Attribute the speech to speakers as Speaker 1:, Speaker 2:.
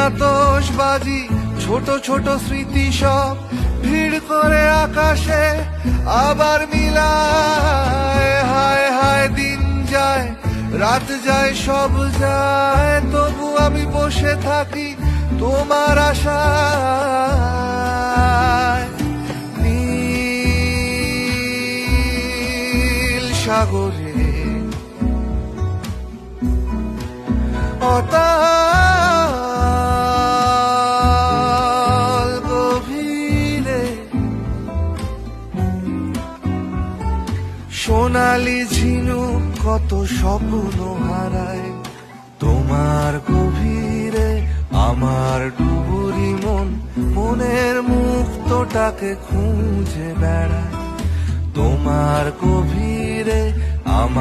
Speaker 1: আতশবাজি ছোট ছোট স্মৃতি সব ভিড় করে আকাশে আবার মিলায়। হায় হায় দিন যায় রাত যায় সব যায়, তবু আমি বসে থাকি তোমার আশায়। নীল সাগরে অতল গভীরে সোনালি ঝিনুক কত স্বপ্ন হারায়, তোমার গভীরে আমার ডুবুরি মন মনের মুক্তটাকে খুঁজে বেড়ায়। তোমার গভীরে আমার